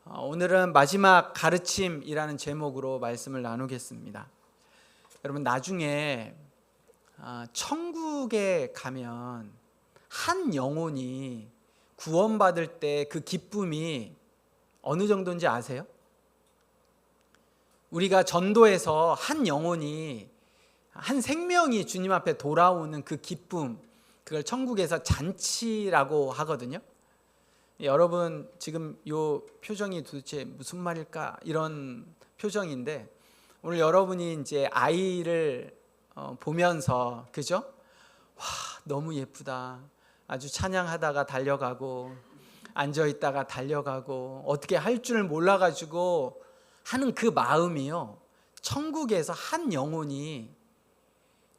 오늘은 마지막 가르침이라는 제목으로 말씀을 나누겠습니다. 여러분, 나중에 천국에 가면 한 영혼이 구원받을 때 그 기쁨이 어느 정도인지 아세요? 우리가 전도에서 한 영혼이, 한 생명이 주님 앞에 돌아오는 그 기쁨, 그걸 천국에서 잔치라고 하거든요. 여러분, 지금 이 표정이 도대체 무슨 말일까? 이런 표정인데, 오늘 여러분이 이제 아이를 보면서, 그죠? 와, 너무 예쁘다. 아주 찬양하다가 달려가고, 앉아있다가 달려가고, 어떻게 할 줄 몰라가지고 하는 그 마음이요, 천국에서 한 영혼이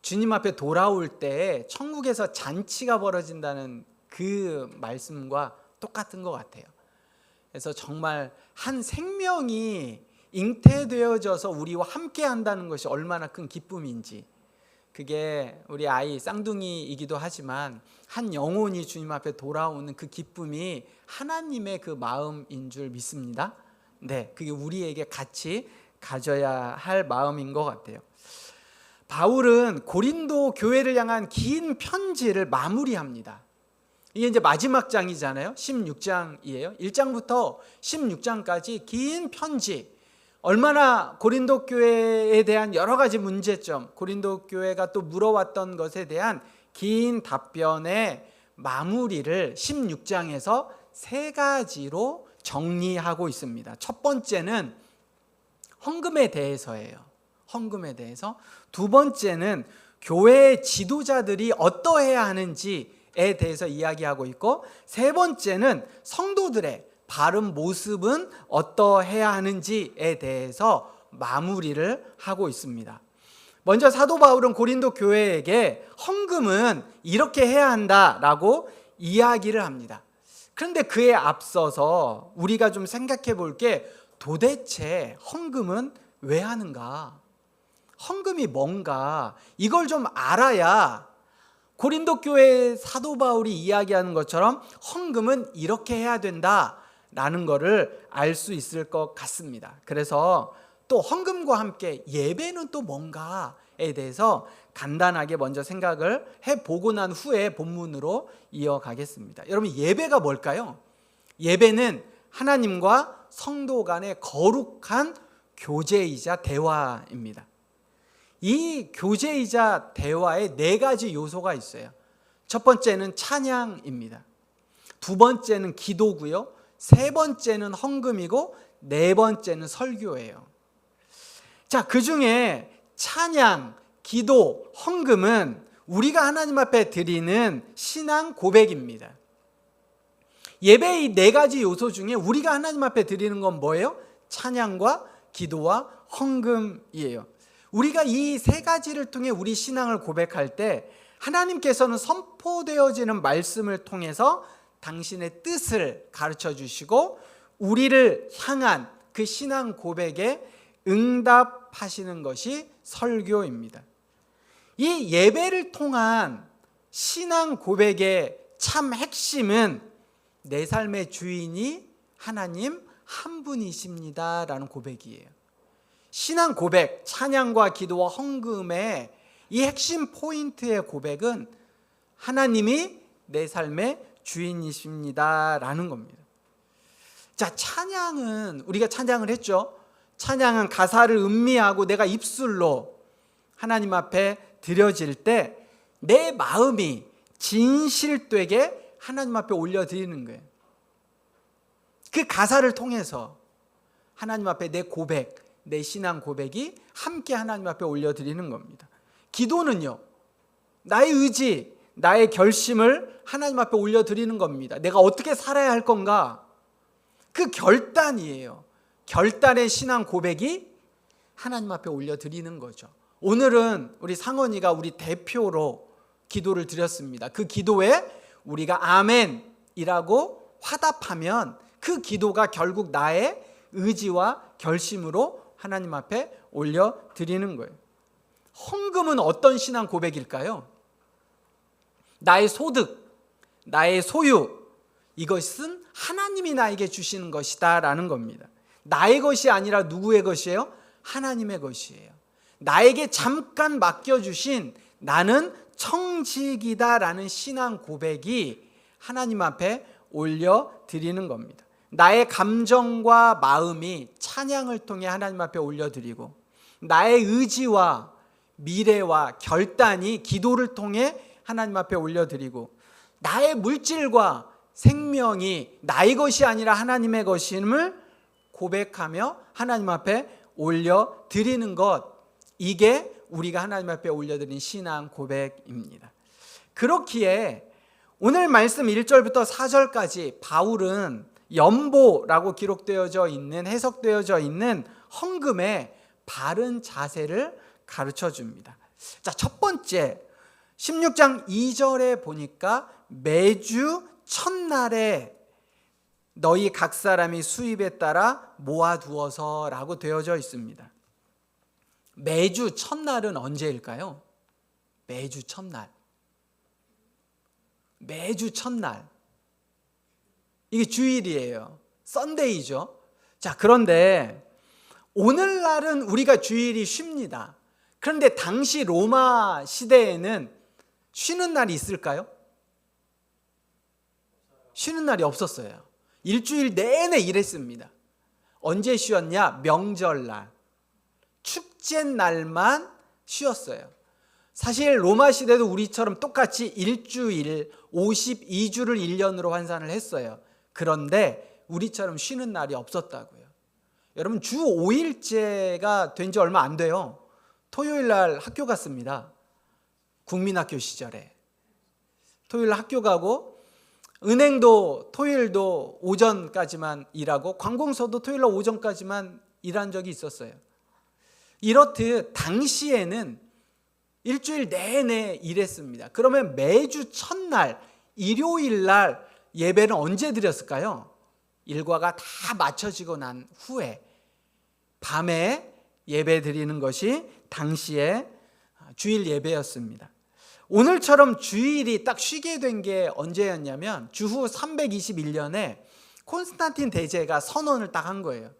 주님 앞에 돌아올 때 천국에서 잔치가 벌어진다는 그 말씀과 똑같은 것 같아요. 그래서 정말 한 생명이 잉태되어져서 우리와 함께 한다는 것이 얼마나 큰 기쁨인지, 그게 우리 아이 쌍둥이이기도 하지만 한 영혼이 주님 앞에 돌아오는 그 기쁨이 하나님의 그 마음인 줄 믿습니다. 네, 그게 우리에게 같이 가져야 할 마음인 것 같아요. 바울은 고린도 교회를 향한 긴 편지를 마무리합니다. 이게 이제 마지막 장이잖아요. 16장이에요. 1장부터 16장까지 긴 편지, 얼마나 고린도 교회에 대한 여러 가지 문제점, 고린도 교회가 또 물어왔던 것에 대한 긴 답변의 마무리를 16장에서 세 가지로 정리하고 있습니다. 첫 번째는 헌금에 대해서예요. 헌금에 대해서. 두 번째는 교회의 지도자들이 어떠해야 하는지에 대해서 이야기하고 있고, 세 번째는 성도들의 바른 모습은 어떠해야 하는지에 대해서 마무리를 하고 있습니다. 먼저 사도 바울은 고린도 교회에게 헌금은 이렇게 해야 한다라고 이야기를 합니다. 그런데 그에 앞서서 우리가 좀 생각해 볼 게, 도대체 헌금은 왜 하는가? 헌금이 뭔가? 이걸 좀 알아야 고린도 교회 사도 바울이 이야기하는 것처럼 헌금은 이렇게 해야 된다라는 것을 알 수 있을 것 같습니다. 그래서 또 헌금과 함께 예배는 또 뭔가에 대해서 간단하게 먼저 생각을 해보고 난 후에 본문으로 이어가겠습니다. 여러분, 예배가 뭘까요? 예배는 하나님과 성도 간의 거룩한 교제이자 대화입니다. 이 교제이자 대화에 네 가지 요소가 있어요. 첫 번째는 찬양입니다. 두 번째는 기도고요. 세 번째는 헌금이고, 네 번째는 설교예요. 자, 그 중에 찬양, 기도, 헌금은 우리가 하나님 앞에 드리는 신앙 고백입니다. 예배의 이 네 가지 요소 중에 우리가 하나님 앞에 드리는 건 뭐예요? 찬양과 기도와 헌금이에요. 우리가 이 세 가지를 통해 우리 신앙을 고백할 때 하나님께서는 선포되어지는 말씀을 통해서 당신의 뜻을 가르쳐 주시고 우리를 향한 그 신앙 고백에 응답하시는 것이 설교입니다. 이 예배를 통한 신앙 고백의 참 핵심은 내 삶의 주인이 하나님 한 분이십니다라는 고백이에요. 신앙 고백, 찬양과 기도와 헌금의 이 핵심 포인트의 고백은 하나님이 내 삶의 주인이십니다라는 겁니다. 자, 찬양은 우리가 찬양을 했죠. 찬양은 가사를 음미하고 내가 입술로 하나님 앞에 드려질 때 내 마음이 진실되게 하나님 앞에 올려드리는 거예요. 그 가사를 통해서 하나님 앞에 내 고백, 내 신앙 고백이 함께 하나님 앞에 올려드리는 겁니다. 기도는요, 나의 의지, 나의 결심을 하나님 앞에 올려드리는 겁니다. 내가 어떻게 살아야 할 건가? 그 결단이에요. 결단의 신앙 고백이 하나님 앞에 올려드리는 거죠. 오늘은 우리 상원이가 우리 대표로 기도를 드렸습니다. 그 기도에 우리가 아멘이라고 화답하면 그 기도가 결국 나의 의지와 결심으로 하나님 앞에 올려드리는 거예요. 헌금은 어떤 신앙 고백일까요? 나의 소득, 나의 소유, 이것은 하나님이 나에게 주시는 것이다 라는 겁니다. 나의 것이 아니라 누구의 것이에요? 하나님의 것이에요. 나에게 잠깐 맡겨주신 나는 청직이다 라는 신앙 고백이 하나님 앞에 올려드리는 겁니다. 나의 감정과 마음이 찬양을 통해 하나님 앞에 올려드리고, 나의 의지와 미래와 결단이 기도를 통해 하나님 앞에 올려드리고, 나의 물질과 생명이 나의 것이 아니라 하나님의 것임을 고백하며 하나님 앞에 올려드리는 것, 이게 우리가 하나님 앞에 올려드린 신앙 고백입니다. 그렇기에 오늘 말씀 1절부터 4절까지 바울은 연보라고 기록되어져 있는, 해석되어져 있는 헌금의 바른 자세를 가르쳐 줍니다. 자, 첫 번째 16장 2절에 보니까 매주 첫날에 너희 각 사람이 수입에 따라 모아두어서 라고 되어져 있습니다. 매주 첫날은 언제일까요? 매주 첫날. 매주 첫날. 이게 주일이에요. 썬데이죠. 자, 그런데 오늘날은 우리가 주일이 쉽니다. 그런데 당시 로마 시대에는 쉬는 날이 있을까요? 쉬는 날이 없었어요. 일주일 내내 일했습니다. 언제 쉬었냐? 명절날, 축제날만 쉬었어요. 사실 로마 시대도 우리처럼 똑같이 일주일 52주를 1년으로 환산을 했어요. 그런데 우리처럼 쉬는 날이 없었다고요. 여러분, 주 5일제가 된 지 얼마 안 돼요. 토요일 날 학교 갔습니다. 국민학교 시절에 토요일 날 학교 가고, 은행도 토요일도 오전까지만 일하고, 관공서도 토요일 날 오전까지만 일한 적이 있었어요. 이렇듯 당시에는 일주일 내내 일했습니다. 그러면 매주 첫날 일요일 날 예배는 언제 드렸을까요? 일과가 다 마쳐지고 난 후에 밤에 예배 드리는 것이 당시의 주일 예배였습니다. 오늘처럼 주일이 딱 쉬게 된 게 언제였냐면 주후 321년에 콘스탄틴 대제가 선언을 딱 한 거예요.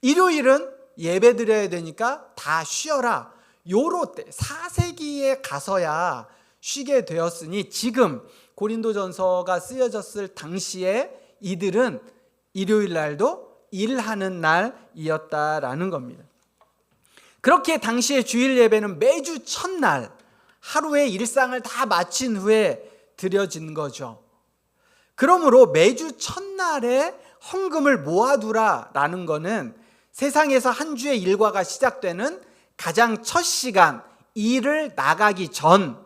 일요일은 예배 드려야 되니까 다 쉬어라. 요로 때 4세기에 가서야 쉬게 되었으니, 지금 고린도전서가 쓰여졌을 당시에 이들은 일요일 날도 일하는 날이었다라는 겁니다. 그렇게 당시의 주일 예배는 매주 첫날 하루의 일상을 다 마친 후에 드려진 거죠. 그러므로 매주 첫날에 헌금을 모아두라라는 것은 세상에서 한 주의 일과가 시작되는 가장 첫 시간, 일을 나가기 전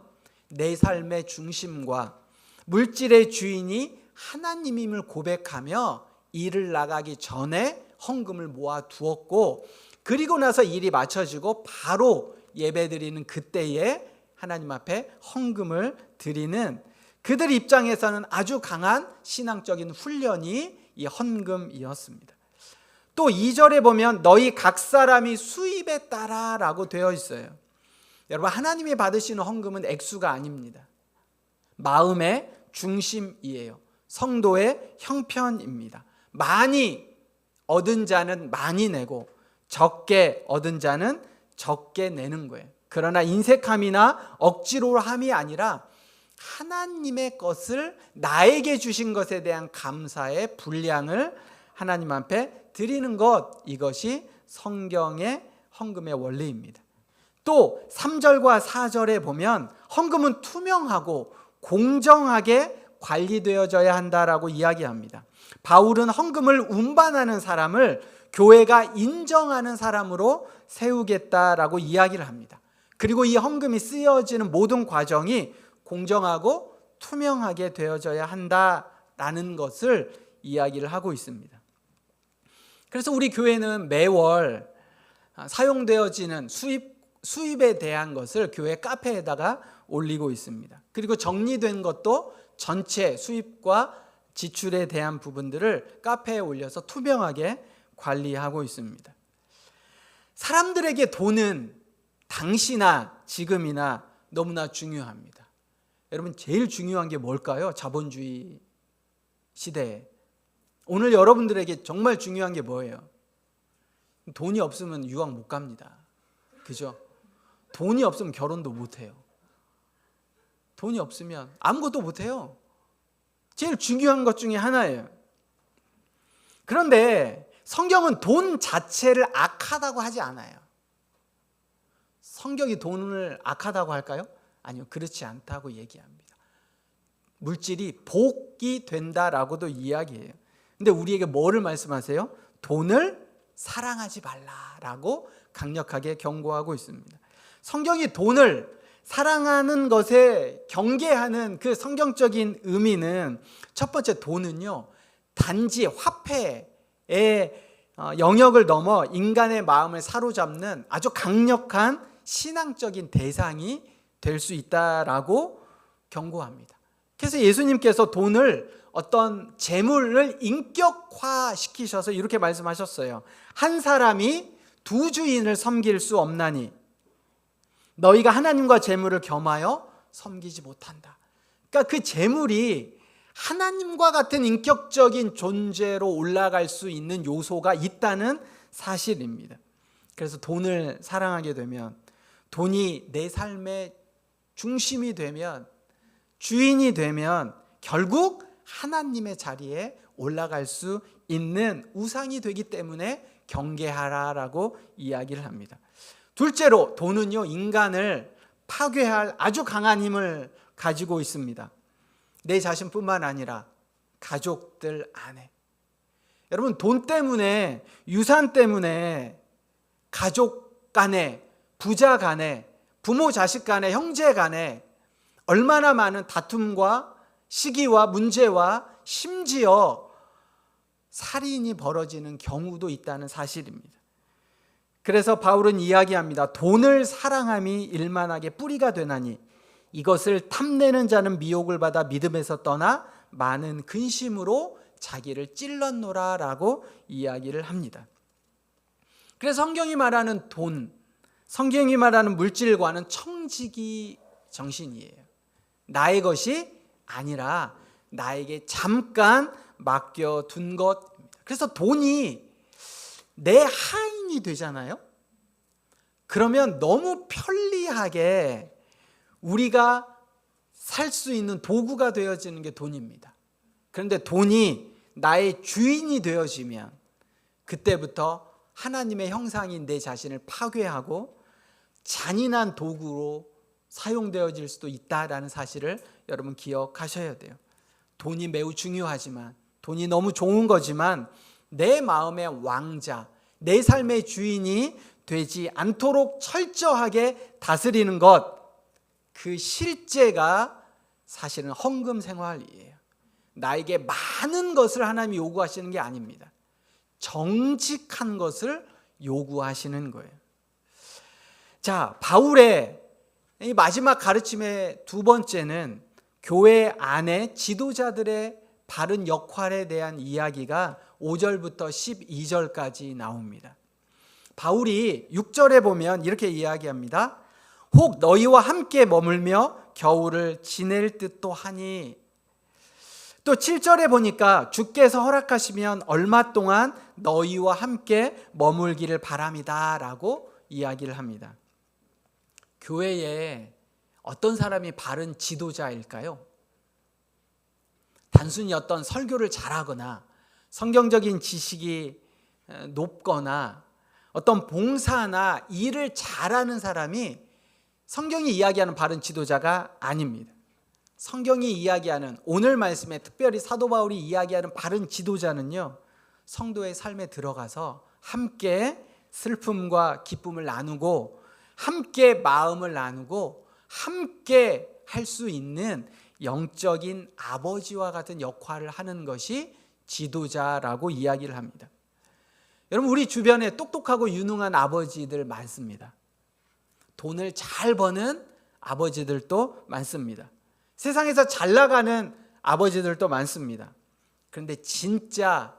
내 삶의 중심과 물질의 주인이 하나님임을 고백하며 일을 나가기 전에 헌금을 모아두었고, 그리고 나서 일이 마쳐지고 바로 예배드리는 그때에 하나님 앞에 헌금을 드리는, 그들 입장에서는 아주 강한 신앙적인 훈련이 이 헌금이었습니다. 또 2절에 보면 너희 각 사람이 수입에 따라 라고 되어 있어요. 여러분, 하나님이 받으시는 헌금은 액수가 아닙니다. 마음의 중심이에요. 성도의 형편입니다. 많이 얻은 자는 많이 내고, 적게 얻은 자는 적게 내는 거예요. 그러나 인색함이나 억지로 함이 아니라 하나님의 것을 나에게 주신 것에 대한 감사의 분량을 하나님 앞에 드리는 것, 이것이 성경의 헌금의 원리입니다. 또 3절과 4절에 보면 헌금은 투명하고 공정하게 관리되어져야 한다라고 이야기합니다. 바울은 헌금을 운반하는 사람을 교회가 인정하는 사람으로 세우겠다라고 이야기를 합니다. 그리고 이 헌금이 쓰여지는 모든 과정이 공정하고 투명하게 되어져야 한다라는 것을 이야기를 하고 있습니다. 그래서 우리 교회는 매월 사용되어지는 수입에 대한 것을 교회 카페에다가 올리고 있습니다. 그리고 정리된 것도 전체 수입과 지출에 대한 부분들을 카페에 올려서 투명하게 관리하고 있습니다. 사람들에게 돈은 당시나 지금이나 너무나 중요합니다. 여러분, 제일 중요한 게 뭘까요? 자본주의 시대에 오늘 여러분들에게 정말 중요한 게 뭐예요? 돈이 없으면 유학 못 갑니다. 그죠? 돈이 없으면 결혼도 못 해요. 돈이 없으면 아무것도 못 해요. 제일 중요한 것 중에 하나예요. 그런데 성경은 돈 자체를 악하다고 하지 않아요. 성경이 돈을 악하다고 할까요? 아니요, 그렇지 않다고 얘기합니다. 물질이 복이 된다라고도 이야기해요. 근데 우리에게 뭐를 말씀하세요? 돈을 사랑하지 말라라고 강력하게 경고하고 있습니다. 성경이 돈을 사랑하는 것에 경계하는 그 성경적인 의미는, 첫 번째, 돈은요 단지 화폐의 영역을 넘어 인간의 마음을 사로잡는 아주 강력한 신앙적인 대상이 될 수 있다라고 경고합니다. 그래서 예수님께서 돈을 어떤 재물을 인격화시키셔서 이렇게 말씀하셨어요. 한 사람이 두 주인을 섬길 수 없나니 너희가 하나님과 재물을 겸하여 섬기지 못한다. 그러니까 그 재물이 하나님과 같은 인격적인 존재로 올라갈 수 있는 요소가 있다는 사실입니다. 그래서 돈을 사랑하게 되면, 돈이 내 삶의 중심이 되면, 주인이 되면 결국 하나님의 자리에 올라갈 수 있는 우상이 되기 때문에 경계하라라고 이야기를 합니다. 둘째로, 돈은요 인간을 파괴할 아주 강한 힘을 가지고 있습니다. 내 자신뿐만 아니라 가족들 안에. 여러분, 돈 때문에, 유산 때문에 가족 간에, 부자 간에, 부모 자식 간에, 형제 간에 얼마나 많은 다툼과 시기와 문제와 심지어 살인이 벌어지는 경우도 있다는 사실입니다. 그래서 바울은 이야기합니다. 돈을 사랑함이 일만하게 뿌리가 되나니 이것을 탐내는 자는 미혹을 받아 믿음에서 떠나 많은 근심으로 자기를 찔렀노라라고 이야기를 합니다. 그래서 성경이 말하는 돈, 성경이 말하는 물질과는 청지기 정신이에요. 나의 것이 아니라 나에게 잠깐 맡겨둔 것입니다. 그래서 돈이 내 하인이 되잖아요. 그러면 너무 편리하게 우리가 살 수 있는 도구가 되어지는 게 돈입니다. 그런데 돈이 나의 주인이 되어지면 그때부터 하나님의 형상인 내 자신을 파괴하고 잔인한 도구로 사용되어질 수도 있다라는 사실을 여러분 기억하셔야 돼요. 돈이 매우 중요하지만, 돈이 너무 좋은 거지만 내 마음의 왕자, 내 삶의 주인이 되지 않도록 철저하게 다스리는 것, 그 실제가 사실은 헌금 생활이에요. 나에게 많은 것을 하나님이 요구하시는 게 아닙니다. 정직한 것을 요구하시는 거예요. 자, 바울의 이 마지막 가르침의 두 번째는 교회 안에 지도자들의 바른 역할에 대한 이야기가 5절부터 12절까지 나옵니다. 바울이 6절에 보면 이렇게 이야기합니다. 혹 너희와 함께 머물며 겨울을 지낼 듯도 하니. 또 7절에 보니까 주께서 허락하시면 얼마 동안 너희와 함께 머물기를 바랍니다 라고 이야기를 합니다. 교회에 어떤 사람이 바른 지도자일까요? 단순히 어떤 설교를 잘하거나 성경적인 지식이 높거나 어떤 봉사나 일을 잘하는 사람이 성경이 이야기하는 바른 지도자가 아닙니다. 성경이 이야기하는, 오늘 말씀에 특별히 사도 바울이 이야기하는 바른 지도자는요, 성도의 삶에 들어가서 함께 슬픔과 기쁨을 나누고 함께 마음을 나누고 함께 할 수 있는 영적인 아버지와 같은 역할을 하는 것이 지도자라고 이야기를 합니다. 여러분, 우리 주변에 똑똑하고 유능한 아버지들 많습니다. 돈을 잘 버는 아버지들도 많습니다. 세상에서 잘 나가는 아버지들도 많습니다. 그런데 진짜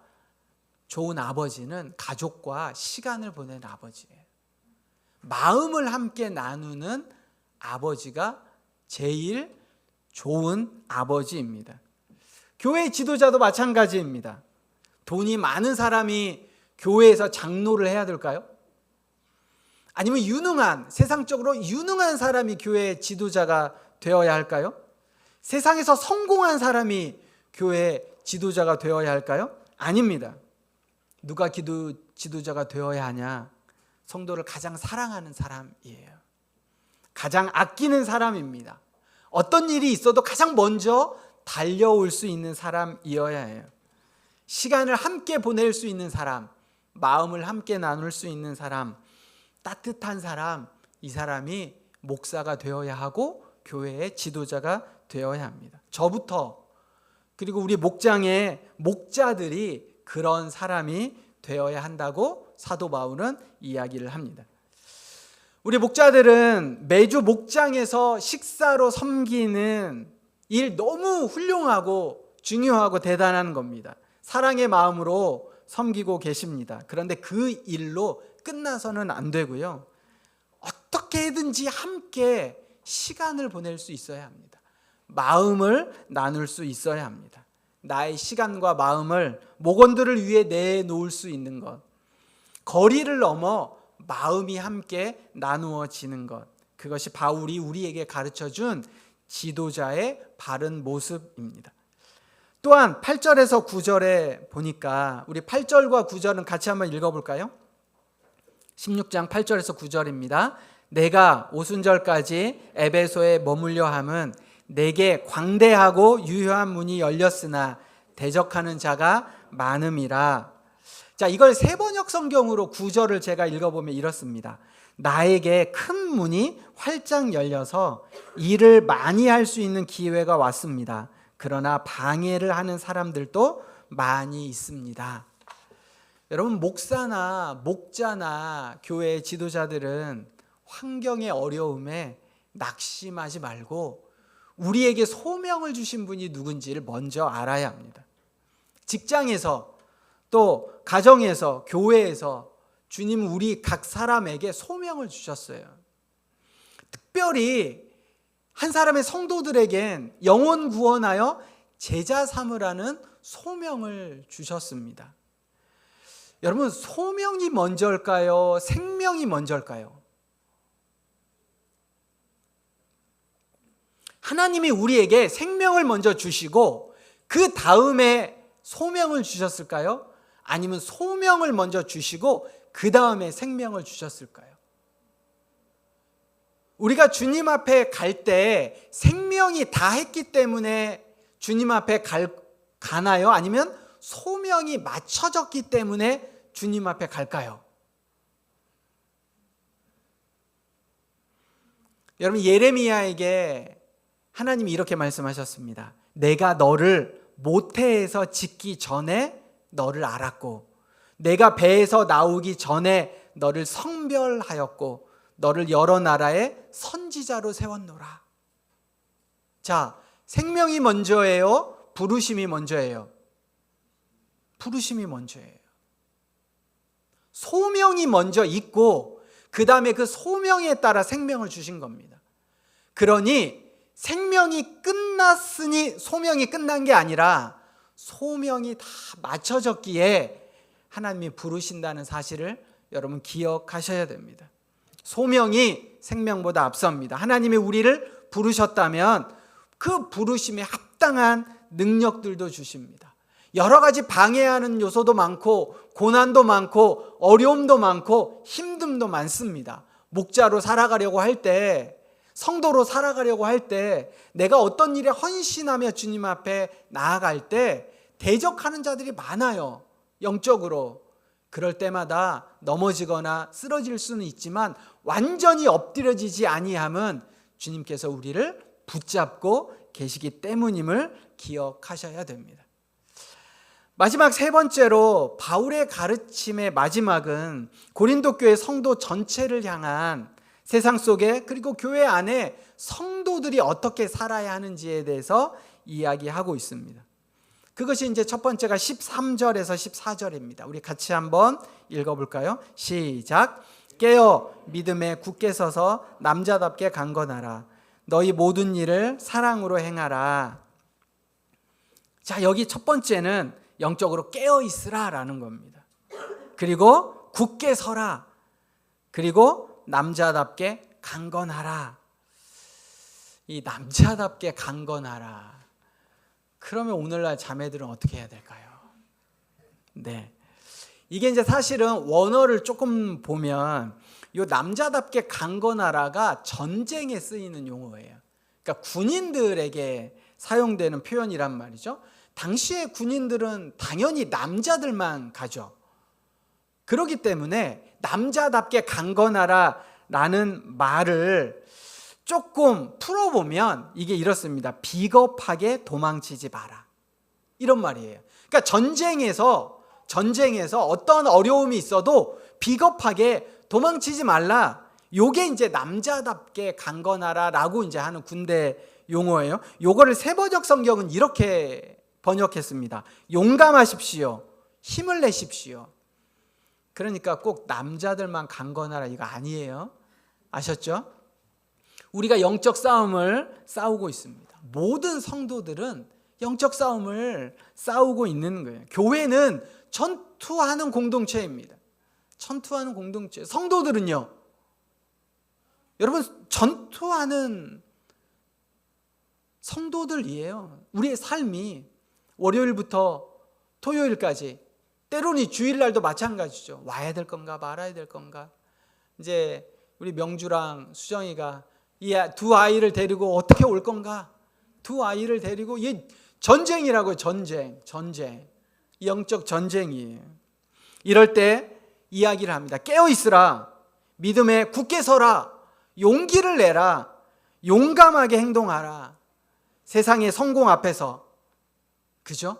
좋은 아버지는 가족과 시간을 보내는 아버지예요. 마음을 함께 나누는 아버지가 제일 좋은 아버지입니다. 교회 지도자도 마찬가지입니다. 돈이 많은 사람이 교회에서 장로를 해야 될까요? 아니면 세상적으로 유능한 사람이 교회 지도자가 되어야 할까요? 세상에서 성공한 사람이 교회 지도자가 되어야 할까요? 아닙니다. 누가 지도자가 되어야 하냐? 성도를 가장 사랑하는 사람이에요. 가장 아끼는 사람입니다. 어떤 일이 있어도 가장 먼저 달려올 수 있는 사람이어야 해요. 시간을 함께 보낼 수 있는 사람, 마음을 함께 나눌 수 있는 사람, 따뜻한 사람, 이 사람이 목사가 되어야 하고 교회의 지도자가 되어야 합니다. 저부터, 그리고 우리 목장의 목자들이 그런 사람이 되어야 한다고 사도 바울은 이야기를 합니다. 우리 목자들은 매주 목장에서 식사로 섬기는 일 너무 훌륭하고 중요하고 대단한 겁니다. 사랑의 마음으로 섬기고 계십니다. 그런데 그 일로 끝나서는 안 되고요. 어떻게든지 함께 시간을 보낼 수 있어야 합니다. 마음을 나눌 수 있어야 합니다. 나의 시간과 마음을 목원들을 위해 내놓을 수 있는 것, 거리를 넘어 마음이 함께 나누어지는 것, 그것이 바울이 우리에게 가르쳐준 지도자의 바른 모습입니다. 또한 8절에서 9절에 보니까 우리 8절과 9절은 같이 한번 읽어볼까요? 16장 8절에서 9절입니다. 내가 오순절까지 에베소에 머물려 함은 내게 광대하고 유효한 문이 열렸으나 대적하는 자가 많음이라. 자, 이걸 세번역 성경으로 9절을 제가 읽어보면 이렇습니다. 나에게 큰 문이 활짝 열려서 일을 많이 할 수 있는 기회가 왔습니다. 그러나 방해를 하는 사람들도 많이 있습니다. 여러분, 목사나 목자나 교회 지도자들은 환경의 어려움에 낙심하지 말고 우리에게 소명을 주신 분이 누군지를 먼저 알아야 합니다. 직장에서, 또 가정에서, 교회에서 주님은 우리 각 사람에게 소명을 주셨어요. 특별히 한 사람의 성도들에겐 영혼 구원하여 제자 삼으라는 소명을 주셨습니다. 여러분, 소명이 먼저일까요? 생명이 먼저일까요? 하나님이 우리에게 생명을 먼저 주시고 그 다음에 소명을 주셨을까요? 아니면 소명을 먼저 주시고 그 다음에 생명을 주셨을까요? 우리가 주님 앞에 갈 때 생명이 다 했기 때문에 주님 앞에 가나요? 아니면 소명이 맞춰졌기 때문에 주님 앞에 갈까요? 여러분, 예레미야에게 하나님이 이렇게 말씀하셨습니다. 내가 너를 모태에서 짓기 전에 너를 알았고, 내가 배에서 나오기 전에 너를 성별하였고, 너를 여러 나라의 선지자로 세웠노라. 자, 생명이 먼저예요? 부르심이 먼저예요? 부르심이 먼저예요. 소명이 먼저 있고 그 다음에 그 소명에 따라 생명을 주신 겁니다. 그러니 생명이 끝났으니 소명이 끝난 게 아니라 소명이 다 맞춰졌기에 하나님이 부르신다는 사실을 여러분 기억하셔야 됩니다. 소명이 생명보다 앞섭니다. 하나님이 우리를 부르셨다면 그 부르심에 합당한 능력들도 주십니다. 여러 가지 방해하는 요소도 많고 고난도 많고 어려움도 많고 힘듦도 많습니다. 목자로 살아가려고 할 때, 성도로 살아가려고 할 때, 내가 어떤 일에 헌신하며 주님 앞에 나아갈 때 대적하는 자들이 많아요. 영적으로. 그럴 때마다 넘어지거나 쓰러질 수는 있지만 완전히 엎드려지지 아니함은 주님께서 우리를 붙잡고 계시기 때문임을 기억하셔야 됩니다. 마지막 세 번째로 바울의 가르침의 마지막은 고린도 교회 성도 전체를 향한 세상 속에, 그리고 교회 안에 성도들이 어떻게 살아야 하는지에 대해서 이야기하고 있습니다. 그것이 이제 첫 번째가 13절에서 14절입니다. 우리 같이 한번 읽어볼까요? 시작. 깨어 믿음에 굳게 서서 남자답게 강건하라. 너희 모든 일을 사랑으로 행하라. 자, 여기 첫 번째는 영적으로 깨어 있으라라는 겁니다. 그리고 굳게 서라. 그리고 남자답게 강건하라. 이 남자답게 강건하라. 그러면 오늘날 자매들은 어떻게 해야 될까요? 네. 이게 이제 사실은 원어를 조금 보면 이 남자답게 강건하라가 전쟁에 쓰이는 용어예요. 그러니까 군인들에게 사용되는 표현이란 말이죠. 당시의 군인들은 당연히 남자들만 가죠. 그렇기 때문에 남자답게 강건하라 라는 말을 조금 풀어보면 이게 이렇습니다. 비겁하게 도망치지 마라. 이런 말이에요. 그러니까 전쟁에서 어떤 어려움이 있어도 비겁하게 도망치지 말라. 요게 이제 남자답게 강건하라 라고 이제 하는 군대 용어예요. 요거를 세번역 성경은 이렇게 번역했습니다. 용감하십시오. 힘을 내십시오. 그러니까 꼭 남자들만 강건하라 이거 아니에요. 아셨죠? 우리가 영적 싸움을 싸우고 있습니다. 모든 성도들은 영적 싸움을 싸우고 있는 거예요. 교회는 전투하는 공동체입니다. 전투하는 공동체. 성도들은요. 여러분 전투하는 성도들이에요. 우리의 삶이 월요일부터 토요일까지 때로는 주일날도 마찬가지죠. 와야 될 건가 말아야 될 건가. 이제 우리 명주랑 수정이가 이 두 아이를 데리고 어떻게 올 건가. 두 아이를 데리고 이 전쟁이라고요. 전쟁. 영적 전쟁이에요. 이럴 때 이야기를 합니다. 깨어 있으라. 믿음에 굳게 서라. 용기를 내라. 용감하게 행동하라. 세상의 성공 앞에서, 그죠?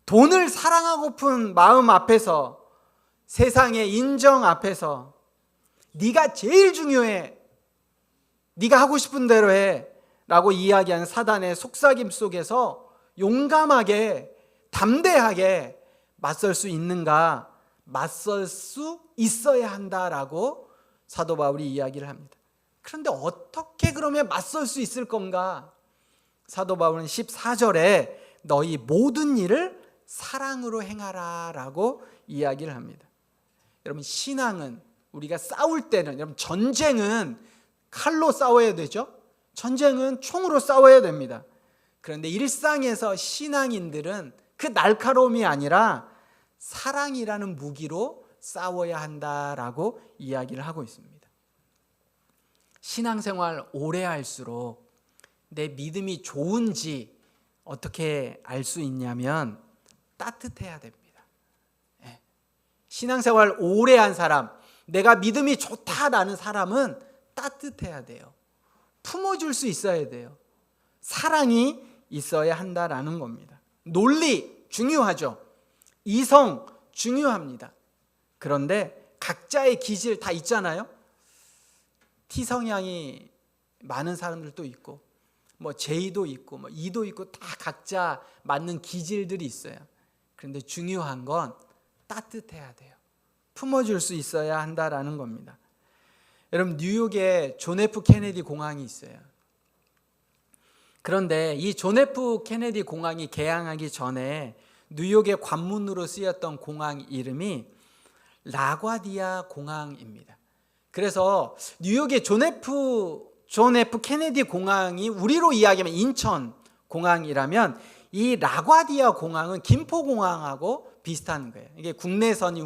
돈을 사랑하고픈 마음 앞에서, 세상의 인정 앞에서 네가 제일 중요해. 네가 하고 싶은 대로 해. 라고 이야기하는 사단의 속삭임 속에서 용감하게 담대하게 맞설 수 있는가? 맞설 수 있어야 한다라고 사도 바울이 이야기를 합니다. 그런데 어떻게 그러면 맞설 수 있을 건가? 사도 바울은 14절에 너희 모든 일을 사랑으로 행하라 라고 이야기를 합니다. 여러분 신앙은 우리가 싸울 때는, 여러분 전쟁은 칼로 싸워야 되죠. 전쟁은 총으로 싸워야 됩니다. 그런데 일상에서 신앙인들은 그 날카로움이 아니라 사랑이라는 무기로 싸워야 한다라고 이야기를 하고 있습니다. 신앙생활 오래 할수록 내 믿음이 좋은지 어떻게 알 수 있냐면 따뜻해야 됩니다. 신앙생활 오래 한 사람, 내가 믿음이 좋다라는 사람은 따뜻해야 돼요. 품어줄 수 있어야 돼요. 사랑이 있어야 한다라는 겁니다. 논리 중요하죠. 이성 중요합니다. 그런데 각자의 기질 다 있잖아요. T 성향이 많은 사람들도 있고 뭐 J도 있고 뭐 E도 있고 다 각자 맞는 기질들이 있어요. 그런데 중요한 건 따뜻해야 돼요. 품어줄 수 있어야 한다라는 겁니다. 여러분 뉴욕에 존 F 케네디 공항이 있어요. 그런데 이 존 F 케네디 공항이 개항하기 전에 뉴욕의 관문으로 쓰였던 공항 이름이 라과디아 공항입니다. 그래서 뉴욕의 존 F 케네디 공항이 우리로 이야기하면 인천 공항이라면 이 라과디아 공항은 김포공항하고 비슷한 거예요. 이게 국내선이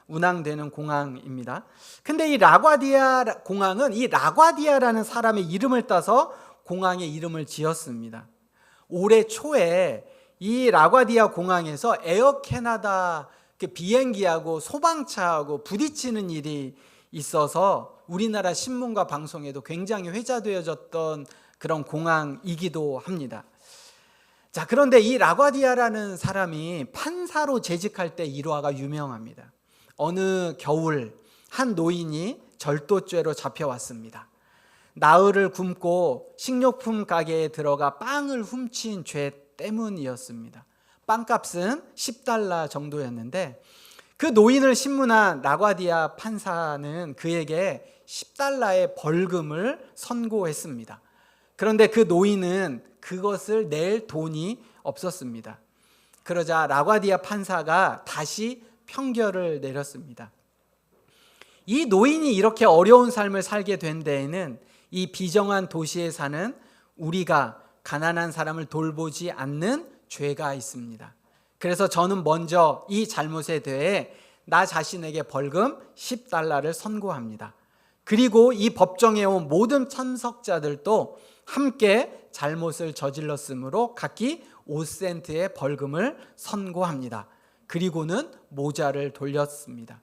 운항되는 공항입니다. 근데 이 라과디아 공항은 이 라과디아라는 사람의 이름을 따서 공항의 이름을 지었습니다. 올해 초에 이 라과디아 공항에서 에어 캐나다 비행기하고 소방차하고 부딪히는 일이 있어서 우리나라 신문과 방송에도 굉장히 회자되어졌던 그런 공항이기도 합니다. 자, 그런데 이 라과디아라는 사람이 판사로 재직할 때 일화가 유명합니다. 어느 겨울 한 노인이 절도죄로 잡혀왔습니다. 나흘을 굶고 식료품 가게에 들어가 빵을 훔친 죄 때문이었습니다. 빵값은 $10 정도였는데 그 노인을 신문한 라과디아 판사는 그에게 $10의 벌금을 선고했습니다. 그런데 그 노인은 그것을 낼 돈이 없었습니다. 그러자 라과디아 판사가 다시 평결을 내렸습니다. 이 노인이 이렇게 어려운 삶을 살게 된 데에는 이 비정한 도시에 사는 우리가 가난한 사람을 돌보지 않는 죄가 있습니다. 그래서 저는 먼저 이 잘못에 대해 나 자신에게 벌금 $10를 선고합니다. 그리고 이 법정에 온 모든 참석자들도 함께 잘못을 저질렀으므로 각기 5센트의 벌금을 선고합니다. 그리고는 모자를 돌렸습니다.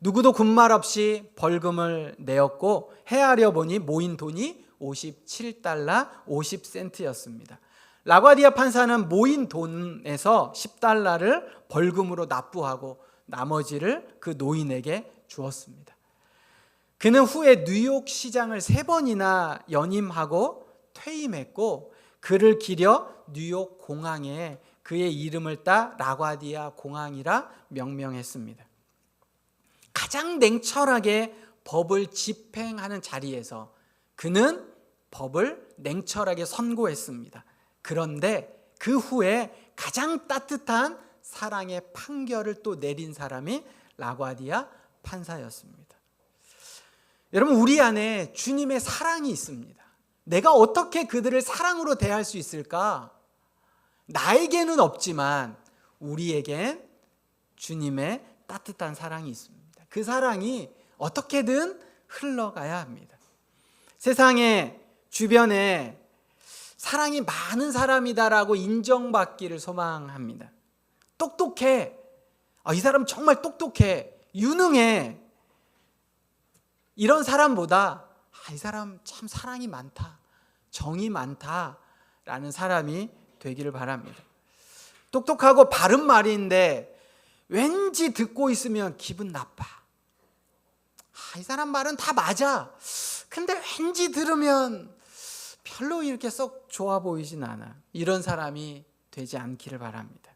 누구도 군말 없이 벌금을 내었고 헤아려 보니 모인 돈이 $57 50센트였습니다. 라과디아 판사는 모인 돈에서 $10를 벌금으로 납부하고 나머지를 그 노인에게 주었습니다. 그는 후에 뉴욕 시장을 3번이나 연임하고 퇴임했고 그를 기려 뉴욕 공항에 그의 이름을 따 라과디아 공항이라 명명했습니다. 가장 냉철하게 법을 집행하는 자리에서 그는 법을 냉철하게 선고했습니다. 그런데 그 후에 가장 따뜻한 사랑의 판결을 또 내린 사람이 라과디아 판사였습니다. 여러분, 우리 안에 주님의 사랑이 있습니다. 내가 어떻게 그들을 사랑으로 대할 수 있을까? 나에게는 없지만 우리에겐 주님의 따뜻한 사랑이 있습니다. 그 사랑이 어떻게든 흘러가야 합니다. 세상에 주변에 사랑이 많은 사람이다라고 인정받기를 소망합니다. 똑똑해. 이 사람 정말 똑똑해. 유능해. 이런 사람보다 이 사람 참 사랑이 많다. 정이 많다라는 사람이 되기를 바랍니다. 똑똑하고 바른 말인데 왠지 듣고 있으면 기분 나빠. 이 사람 말은 다 맞아. 근데 왠지 들으면 별로 이렇게 썩 좋아 보이진 않아. 이런 사람이 되지 않기를 바랍니다.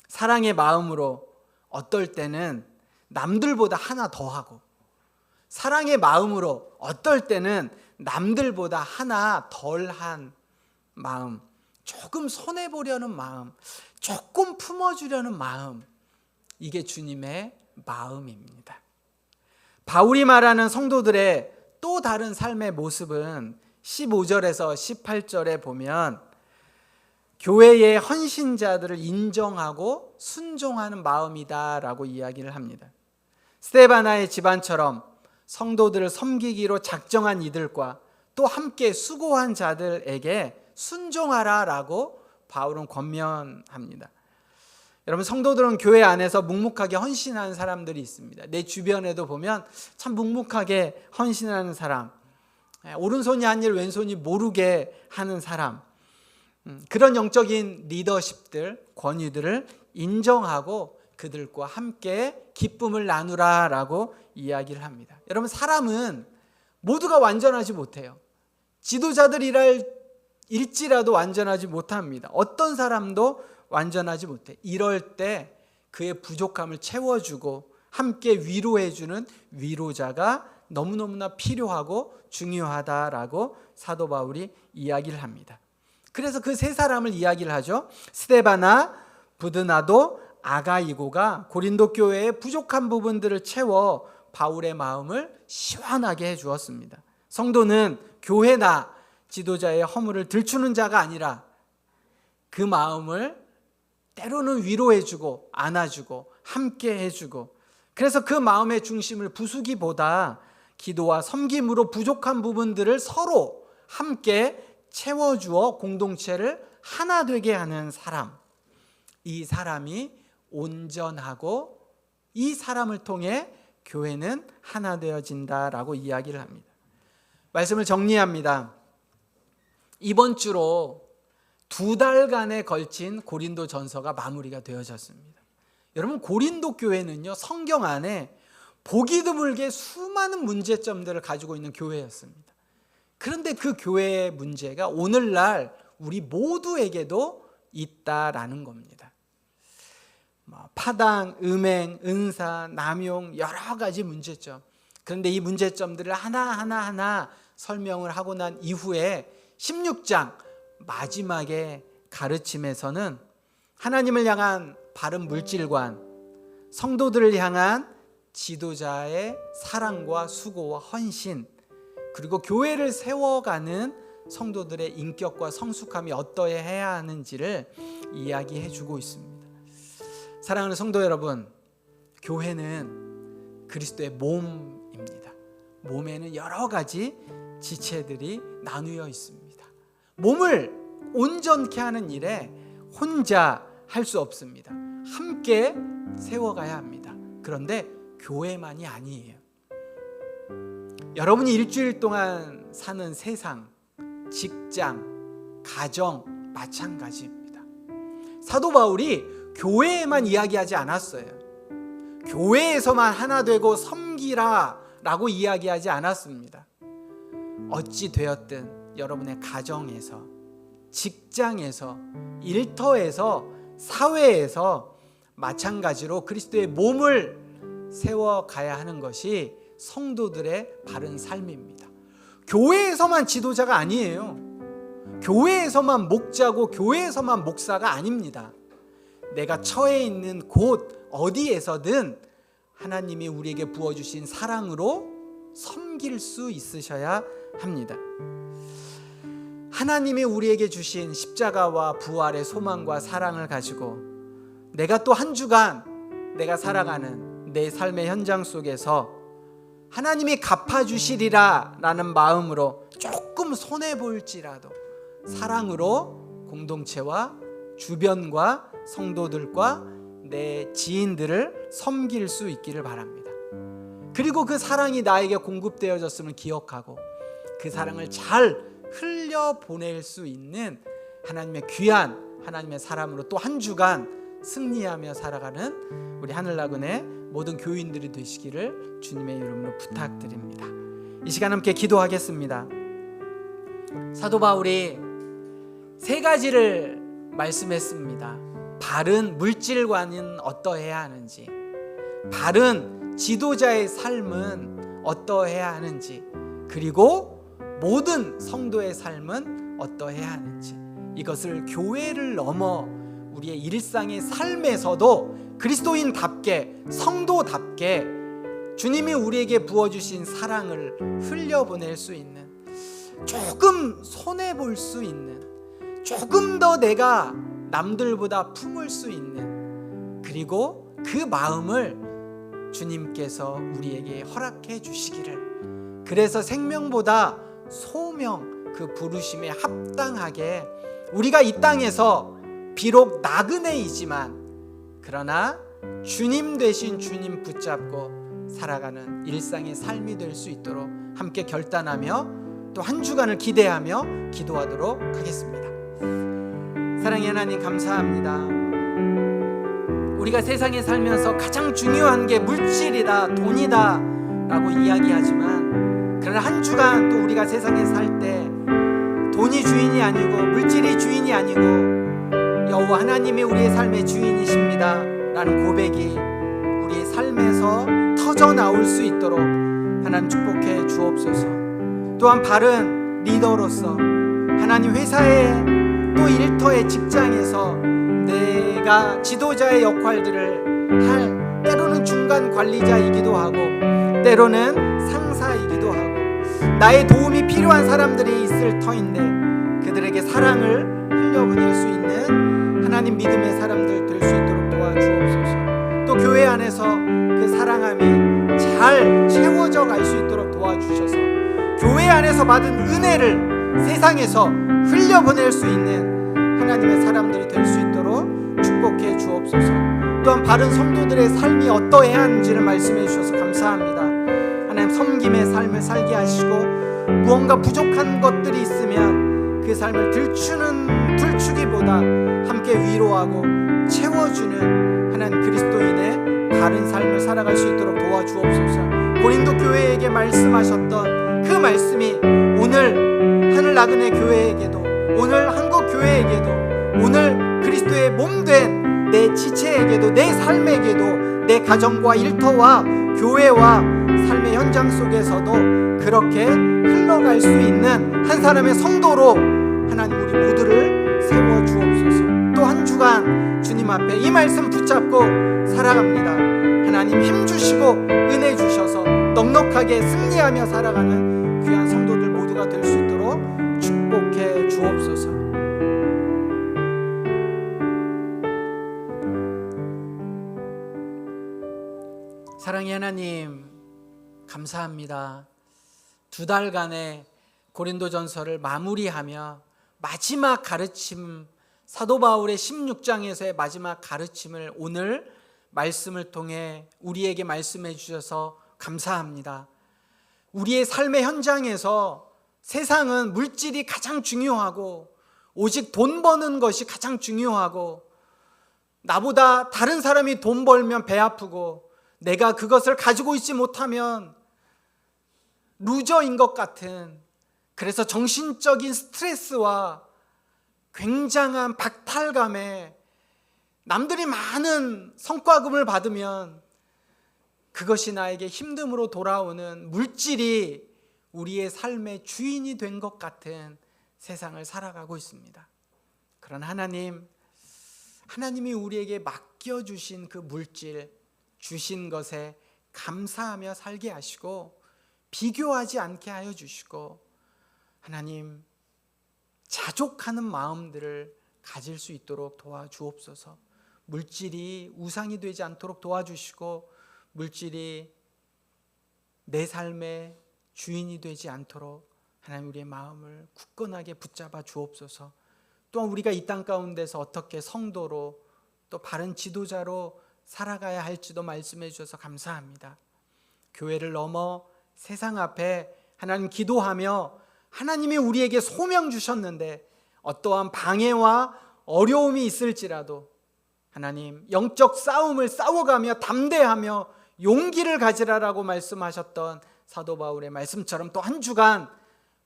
사랑의 마음으로 어떨 때는 남들보다 하나 더 하고, 사랑의 마음으로 어떨 때는 남들보다 하나 덜한 마음, 조금 손해보려는 마음, 조금 품어주려는 마음, 이게 주님의 마음입니다. 바울이 말하는 성도들의 또 다른 삶의 모습은 15절에서 18절에 보면 교회의 헌신자들을 인정하고 순종하는 마음이다라고 이야기를 합니다. 스데바나의 집안처럼 성도들을 섬기기로 작정한 이들과 또 함께 수고한 자들에게 순종하라라고 바울은 권면합니다. 여러분, 성도들은 교회 안에서 묵묵하게 헌신하는 사람들이 있습니다. 내 주변에도 보면 참 묵묵하게 헌신하는 사람, 오른손이 한 일 왼손이 모르게 하는 사람, 그런 영적인 리더십들, 권위들을 인정하고 그들과 함께 기쁨을 나누라라고 이야기를 합니다. 여러분, 사람은 모두가 완전하지 못해요. 지도자들일지라도 완전하지 못합니다. 어떤 사람도 완전하지 못해. 이럴 때 그의 부족함을 채워주고 함께 위로해주는 위로자가 너무너무나 필요하고 중요하다라고 사도 바울이 이야기를 합니다. 그래서 그 세 사람을 이야기를 하죠. 스데바나, 부드나도, 아가이고가 고린도 교회의 부족한 부분들을 채워 바울의 마음을 시원하게 해주었습니다. 성도는 교회나 지도자의 허물을 들추는 자가 아니라 그 마음을 때로는 위로해주고 안아주고 함께 해주고, 그래서 그 마음의 중심을 부수기보다 기도와 섬김으로 부족한 부분들을 서로 함께 채워주어 공동체를 하나 되게 하는 사람, 이 사람이 온전하고 이 사람을 통해 교회는 하나 되어진다라고 이야기를 합니다. 말씀을 정리합니다. 이번 주로 2달간에 걸친 고린도 전서가 마무리가 되어졌습니다. 여러분, 고린도 교회는요, 성경 안에 보기 드물게 수많은 문제점들을 가지고 있는 교회였습니다. 그런데 그 교회의 문제가 오늘날 우리 모두에게도 있다라는 겁니다. 파당, 음행, 은사, 남용, 여러 가지 문제점. 그런데 이 문제점들을 하나하나 설명을 하고 난 이후에 16장 마지막에 가르침에서는 하나님을 향한 바른 물질관, 성도들을 향한 지도자의 사랑과 수고와 헌신, 그리고 교회를 세워가는 성도들의 인격과 성숙함이 어떠해야 하는지를 이야기해 주고 있습니다. 사랑하는 성도 여러분, 교회는 그리스도의 몸입니다. 몸에는 여러 가지 지체들이 나누어 있습니다. 몸을 온전케 하는 일에 혼자 할 수 없습니다. 함께 세워가야 합니다. 그런데 교회만이 아니에요. 여러분이 일주일 동안 사는 세상, 직장, 가정 마찬가지입니다. 사도 바울이 교회에만 이야기하지 않았어요. 교회에서만 하나 되고 섬기라 라고 이야기하지 않았습니다. 어찌 되었든 여러분의 가정에서, 직장에서, 일터에서, 사회에서 마찬가지로 그리스도의 몸을 세워가야 하는 것이 성도들의 바른 삶입니다. 교회에서만 지도자가 아니에요. 교회에서만 목자고 교회에서만 목사가 아닙니다. 내가 처해 있는 곳 어디에서든 하나님이 우리에게 부어주신 사랑으로 섬길 수 있으셔야 합니다. 하나님이 우리에게 주신 십자가와 부활의 소망과 사랑을 가지고 내가 또 한 주간 내가 살아가는 내 삶의 현장 속에서 하나님이 갚아주시리라 라는 마음으로 조금 손해볼지라도 사랑으로 공동체와 주변과 성도들과 내 지인들을 섬길 수 있기를 바랍니다. 그리고 그 사랑이 나에게 공급되어졌음을 기억하고 그 사랑을 잘 흘려보낼 수 있는 하나님의 귀한 하나님의 사람으로 또 한 주간 승리하며 살아가는 우리 하늘나그네 모든 교인들이 되시기를 주님의 이름으로 부탁드립니다. 이 시간 함께 기도하겠습니다. 사도 바울이 세 가지를 말씀했습니다. 바른 물질관은 어떠해야 하는지, 바른 지도자의 삶은 어떠해야 하는지, 그리고 모든 성도의 삶은 어떠해야 하는지, 이것을 교회를 넘어 우리의 일상의 삶에서도 그리스도인답게 성도답게 주님이 우리에게 부어주신 사랑을 흘려보낼 수 있는, 조금 손해볼 수 있는, 조금 더 내가 남들보다 품을 수 있는, 그리고 그 마음을 주님께서 우리에게 허락해 주시기를, 그래서 생명보다 소명 그 부르심에 합당하게 우리가 이 땅에서 비록 나그네이지만 그러나 주님 되신 주님 붙잡고 살아가는 일상의 삶이 될 수 있도록 함께 결단하며 또 한 주간을 기대하며 기도하도록 하겠습니다. 사랑의 하나님, 감사합니다. 우리가 세상에 살면서 가장 중요한 게 물질이다, 돈이다 라고 이야기하지만, 그러나 한 주간 또 우리가 세상에 살 때 돈이 주인이 아니고 물질이 주인이 아니고 여호와 하나님이 우리의 삶의 주인이십니다 라는 고백이 우리의 삶에서 터져 나올 수 있도록 하나님 축복해 주옵소서. 또한 바른 리더로서 하나님 회사에 또 일터의 직장에서 내가 지도자의 역할들을 할, 때로는 중간 관리자이기도 하고 때로는 상사이기도 하고 나의 도움이 필요한 사람들이 있을 터인데 그들에게 사랑을 흘려보낼 수 있는 하나님 믿음의 사람들 될 수 있도록 도와주옵소서. 또 교회 안에서 그 사랑함이 잘 채워져 갈 수 있도록 도와주셔서 교회 안에서 받은 은혜를 세상에서 흘려보낼 수 있는 하나님의 사람들이 될 수 있도록 축복해 주옵소서. 또한 바른 성도들의 삶이 어떠해야 하는지를 말씀해 주셔서 감사합니다. 하나님, 섬김의 삶을 살게 하시고 무언가 부족한 것들이 있으면 그 삶을 들추기보다 함께 위로하고 채워주는 하나님 그리스도인의 바른 삶을 살아갈 수 있도록 도와주옵소서. 고린도 교회에게 말씀하셨던 그 말씀이 오늘 하늘나그네 교회에게도, 오늘 한국 교회에게도, 오늘 그리스도의 몸된 내 지체에게도, 내 삶에게도, 내 가정과 일터와 교회와 삶의 현장 속에서도 그렇게 흘러갈 수 있는 한 사람의 성도로 하나님 우리 모두를 세워 주옵소서. 주간 주님 앞에 이 말씀 붙잡고 살아갑니다. 하나님 힘 주시고 은혜 주셔서 넉넉하게 승리하며 살아가는 귀한 성도들 모두가 될 수 있도록 축복해 주옵소서. 사랑의 하나님, 감사합니다. 2달간의 고린도전서를 마무리하며 마지막 가르침, 사도 바울의 16장에서의 마지막 가르침을 오늘 말씀을 통해 우리에게 말씀해 주셔서 감사합니다. 우리의 삶의 현장에서 세상은 물질이 가장 중요하고 오직 돈 버는 것이 가장 중요하고 나보다 다른 사람이 돈 벌면 배 아프고 내가 그것을 가지고 있지 못하면 루저인 것 같은, 그래서 정신적인 스트레스와 굉장한 박탈감에 남들이 많은 성과금을 받으면 그것이 나에게 힘듦으로 돌아오는 물질이 우리의 삶의 주인이 된 것 같은 세상을 살아가고 있습니다. 그런 하나님이 우리에게 맡겨주신 그 물질, 주신 것에 감사하며 살게 하시고 비교하지 않게 하여 주시고 하나님 자족하는 마음들을 가질 수 있도록 도와주옵소서. 물질이 우상이 되지 않도록 도와주시고 물질이 내 삶의 주인이 되지 않도록 하나님 우리의 마음을 굳건하게 붙잡아 주옵소서. 또한 우리가 이 땅 가운데서 어떻게 성도로 또 바른 지도자로 살아가야 할지도 말씀해 주셔서 감사합니다. 교회를 넘어 세상 앞에 하나님 기도하며 하나님이 우리에게 소명 주셨는데 어떠한 방해와 어려움이 있을지라도 하나님 영적 싸움을 싸워가며 담대하며 용기를 가지라라고 말씀하셨던 사도 바울의 말씀처럼 또 한 주간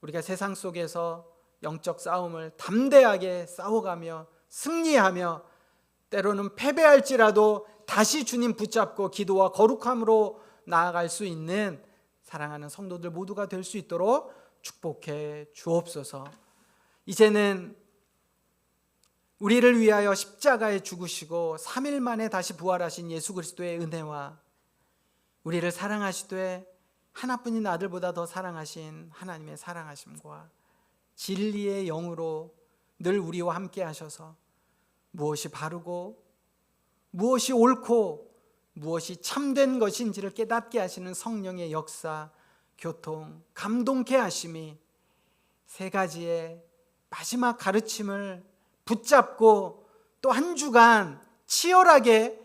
우리가 세상 속에서 영적 싸움을 담대하게 싸워가며 승리하며 때로는 패배할지라도 다시 주님 붙잡고 기도와 거룩함으로 나아갈 수 있는 사랑하는 성도들 모두가 될 수 있도록 축복해 주옵소서. 이제는 우리를 위하여 십자가에 죽으시고 3일 만에 다시 부활하신 예수 그리스도의 은혜와 우리를 사랑하시되 하나뿐인 아들보다 더 사랑하신 하나님의 사랑하심과 진리의 영으로 늘 우리와 함께 하셔서 무엇이 바르고 무엇이 옳고 무엇이 참된 것인지를 깨닫게 하시는 성령의 역사, 교통, 감동케 하심이 세 가지의 마지막 가르침을 붙잡고 또 한 주간 치열하게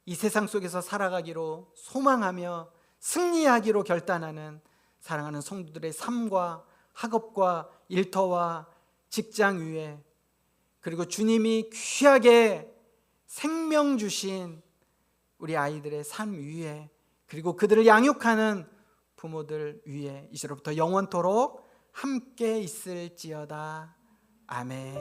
이 세상 속에서 살아가기로 소망하며 승리하기로 결단하는 사랑하는 성도들의 삶과 학업과 일터와 직장 위에, 그리고 주님이 귀하게 생명 주신 우리 아이들의 삶 위에, 그리고 그들을 양육하는 부모들 위에 이제로부터 영원토록 함께 있을지어다. 아멘.